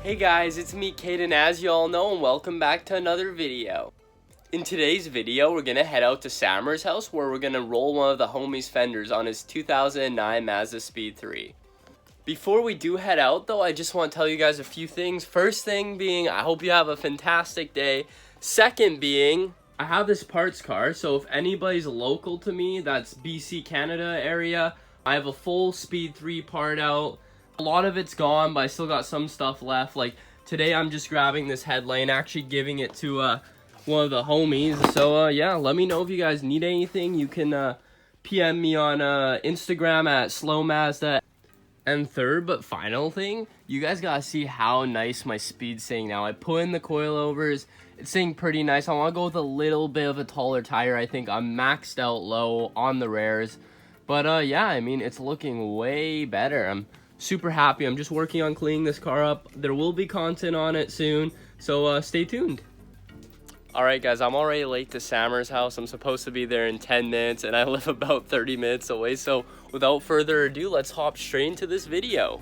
Hey guys, it's me Cayden, as you all know, and welcome back to another video. In today's video, we're gonna head out to Sammer's house where we're gonna roll one of the homie's fenders on his 2009 MazdaSpeed 3. Before we do head out though, I just want to tell you guys a few things. First thing being, I hope you have a fantastic day. Second being, I have this parts car, so if anybody's local to me, that's BC, Canada area, I have a full Speed 3 part out. A lot of it's gone, but I still got some stuff left. Like today I'm just grabbing this headlight, actually giving it to one of the homies. So yeah, let me know if you guys need anything. You can PM me on Instagram at slowmazda. And third but final thing, you guys gotta see how nice my speed's sitting now. I put in the coilovers, it's sitting pretty nice. I wanna go with a little bit of a taller tire. I think I'm maxed out low on the rares. But yeah, I mean, it's looking way better. I'm super happy. I'm just working on cleaning this car up. There will be content on it soon, so stay tuned. Alright guys, I'm already late to Sammer's house. I'm supposed to be there in 10 minutes and I live about 30 minutes away, so without further ado, let's hop straight into this video.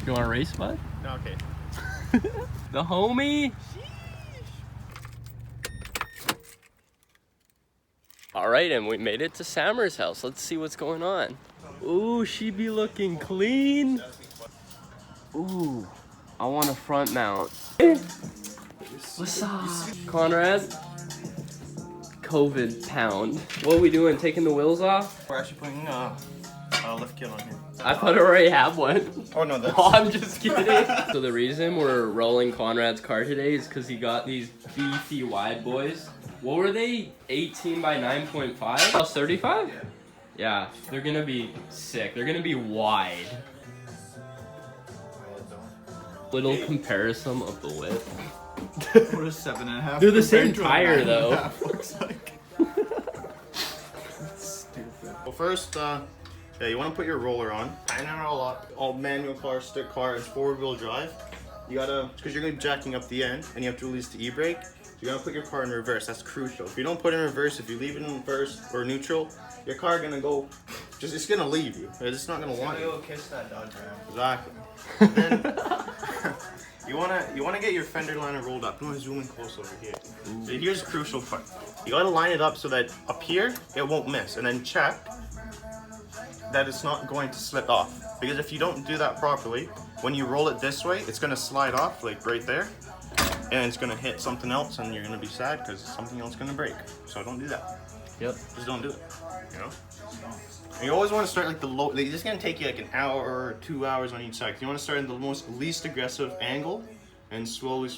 You want to race, bud? No, okay. The homie. All right, and we made it to Sammer's house. Let's see what's going on. Ooh, she be looking clean. Ooh, I want a front mount. What's up, Conrad? COVID pound. What are we doing? Taking the wheels off? We're actually putting lift kit on here. I thought I already have one. Oh no, that's... Oh, I'm just kidding. So the reason we're rolling Conrad's car today is because he got these beefy wide boys. What were they? 18 by 9.5? Plus 35? Yeah, they're gonna be sick. They're gonna be wide. Little comparison of the width. What a 7.5. They're the same tire though. Looks like. Stupid. Well, first, yeah, you want to put your roller on. Tighten it all up. All manual car, stick car, and forward-wheel drive. You gotta, because you're gonna be jacking up the end, and you have to release the e-brake. You gotta put your car in reverse. That's crucial. If you don't put it in reverse, if you leave it in first or neutral, your car gonna go. It's gonna leave you. It's not gonna want you. Go kiss that dog, man. Exactly. And then you wanna get your fender liner rolled up. I'm gonna zoom in close over here. So here's the crucial part. You gotta line it up so that up here it won't miss, and then check that it's not going to slip off. Because if you don't do that properly, when you roll it this way, it's gonna slide off like right there, and it's gonna hit something else, and you're gonna be sad because something else is gonna break. So don't do that. Yep. Just don't do it. You know. And you always want to start like the low. Like, it's gonna take you like an hour or 2 hours on each side. You want to start in the least aggressive angle, and slowly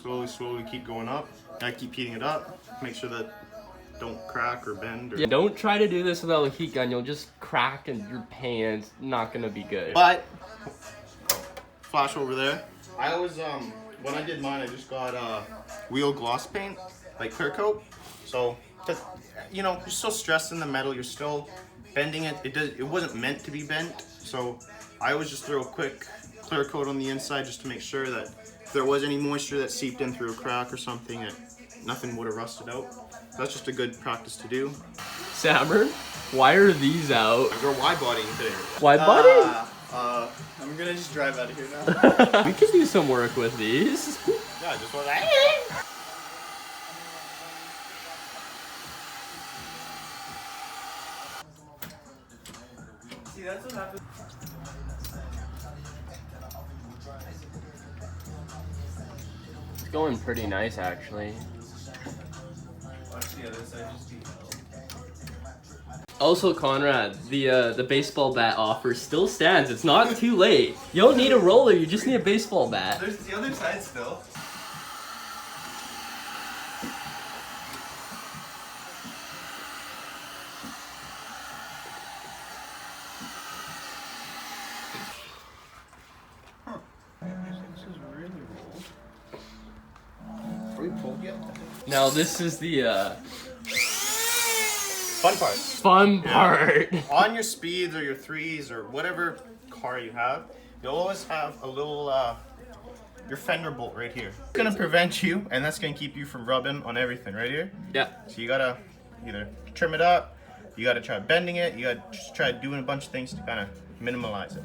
keep going up. I keep heating it up. Make sure that don't crack or bend. Or... Yeah, don't try to do this without a heat gun. You'll just crack and your paint. It's not gonna be good. But flash over there. I always when I did mine, I just got wheel gloss paint, like clear coat. So you know, you're still stressing the metal. You're still bending it. It wasn't meant to be bent. So I always just throw a quick clear coat on the inside just to make sure that if there was any moisture that seeped in through a crack or something, nothing would have rusted out. That's just a good practice to do. Sammer, why are these out? I got wide bodying today. Wide body? I'm gonna just drive out of here now. We could do some work with these. Yeah, just want that. See, that's what happens. It's going pretty nice actually. Watch the other side just be... Also, Conrad, the baseball bat offer still stands. It's not too late. You don't need a roller, you just need a baseball bat. There's the other side still. Now this is the Fun part. fun part. On your speeds or your threes or whatever car you have, you'll always have a little your fender bolt right here. It's gonna prevent you, and that's gonna keep you from rubbing on everything right here. Yeah. So you gotta either trim it up, you gotta try bending it, you gotta just try doing a bunch of things to kind of minimalize it.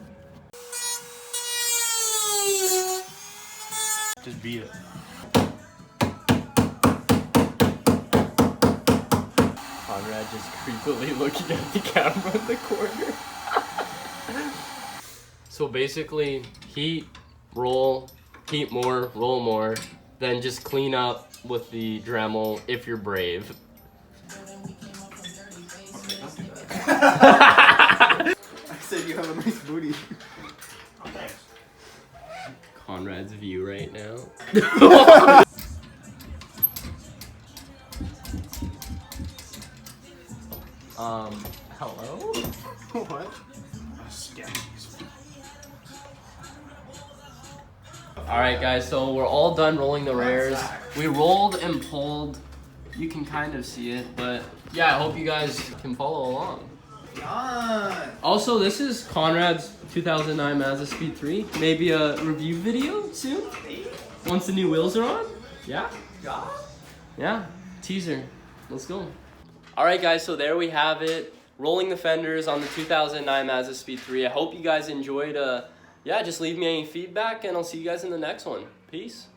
Just beat it. Conrad just creepily looking at the camera in the corner. So basically, heat, roll, heat more, roll more, then just clean up with the Dremel if you're brave. I said you have a nice booty. Conrad's view right now. Hello? What? Alright guys, so we're all done rolling the rares. We rolled and pulled. You can kind of see it, but yeah, I hope you guys can follow along. Also, this is Conrad's 2009 MazdaSpeed 3. Maybe a review video soon? Once the new wheels are on? Yeah? Yeah, teaser. Let's go. Alright guys, so there we have it. Rolling the fenders on the 2009 MazdaSpeed 3. I hope you guys enjoyed. Yeah, just leave me any feedback and I'll see you guys in the next one. Peace.